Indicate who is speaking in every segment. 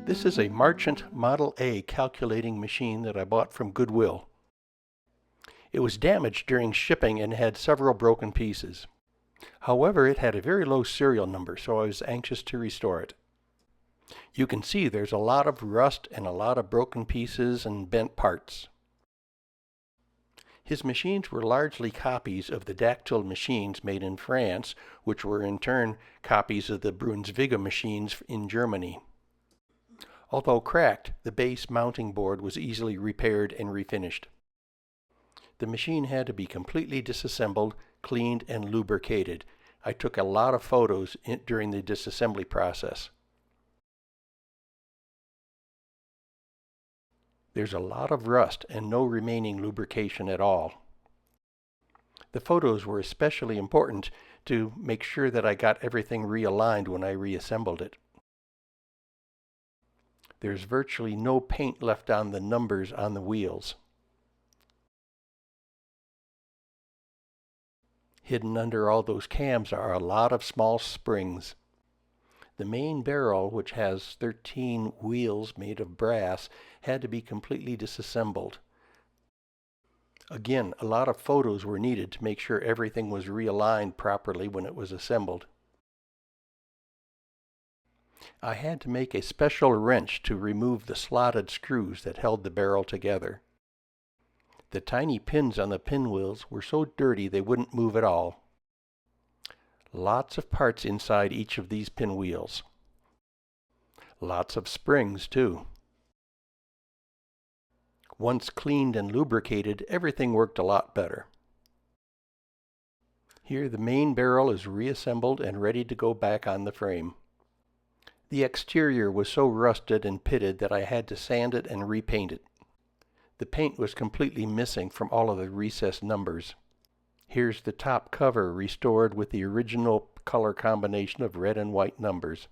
Speaker 1: This is a Marchant Model A calculating machine that I bought from Goodwill. It was damaged during shipping and had several broken pieces. However, it had a very low serial number, so I was anxious to restore it. You can see there's a lot of rust and a lot of broken pieces and bent parts. His machines were largely copies of the dactyl machines made in France, which were in turn copies of the Brunsviga machines in Germany. Although cracked, the base mounting board was easily repaired and refinished. The machine had to be completely disassembled, cleaned, and lubricated. I took a lot of photos during the disassembly process. There's a lot of rust and no remaining lubrication at all. The photos were especially important to make sure that I got everything realigned when I reassembled it. There's virtually no paint left on the numbers on the wheels. Hidden under all those cams are a lot of small springs. The main barrel, which has 13 wheels made of brass, had to be completely disassembled. Again, a lot of photos were needed to make sure everything was realigned properly when it was assembled. I had to make a special wrench to remove the slotted screws that held the barrel together. The tiny pins on the pinwheels were so dirty they wouldn't move at all. Lots of parts inside each of these pinwheels. Lots of springs, too. Once cleaned and lubricated, everything worked a lot better. Here the main barrel is reassembled and ready to go back on the frame. The exterior was so rusted and pitted that I had to sand it and repaint it. The paint was completely missing from all of the recessed numbers. Here's the top cover restored with the original color combination of red and white numbers.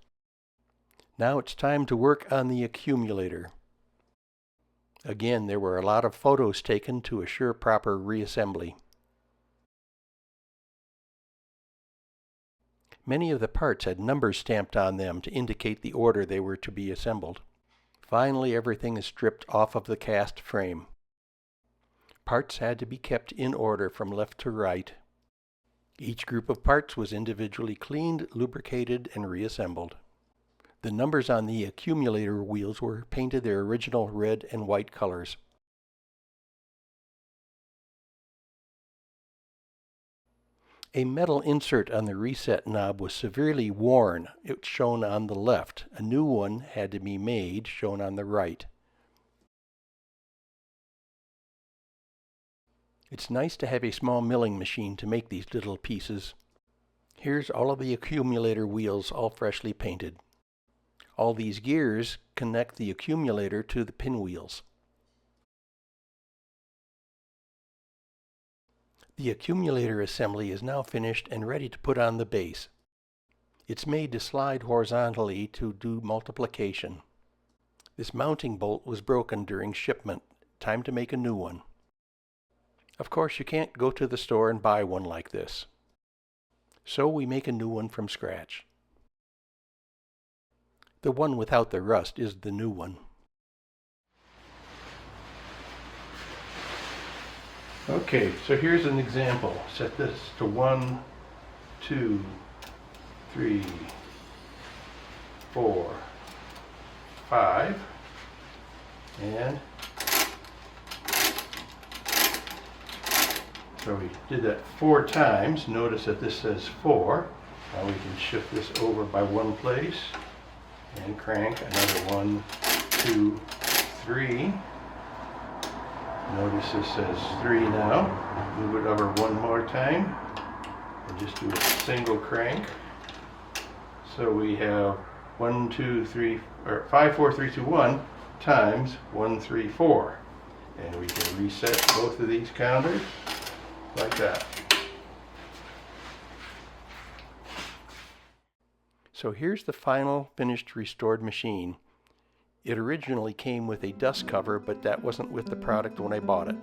Speaker 1: Now it's time to work on the accumulator. Again, there were a lot of photos taken to assure proper reassembly. Many of the parts had numbers stamped on them to indicate the order they were to be assembled. Finally, everything is stripped off of the cast frame. Parts had to be kept in order from left to right. Each group of parts was individually cleaned, lubricated, and reassembled. The numbers on the accumulator wheels were painted their original red and white colors. A metal insert on the reset knob was severely worn. It's shown on the left. A new one had to be made, shown on the right. It's nice to have a small milling machine to make these little pieces. Here's all of the accumulator wheels all freshly painted. All these gears connect the accumulator to the pinwheels. The accumulator assembly is now finished and ready to put on the base. It's made to slide horizontally to do multiplication. This mounting bolt was broken during shipment. Time to make a new one. Of course, you can't go to the store and buy one like this. So we make a new one from scratch. The one without the rust is the new one. Okay, so here's an example. Set this to 1, 2, 3, 4, 5, and so we did that 4 times. Notice that this says 4. Now we can shift this over by one place and crank another 1, 2, 3. Notice this says 3 now. Move it over one more time and just do a single crank. So we have 1, 2, 3, or 5, 4, 3, 2, 1 times 1, 3, 4. And we can reset both of these counters like that. So here's the final finished restored machine. It originally came with a dust cover, but that wasn't with the product when I bought it.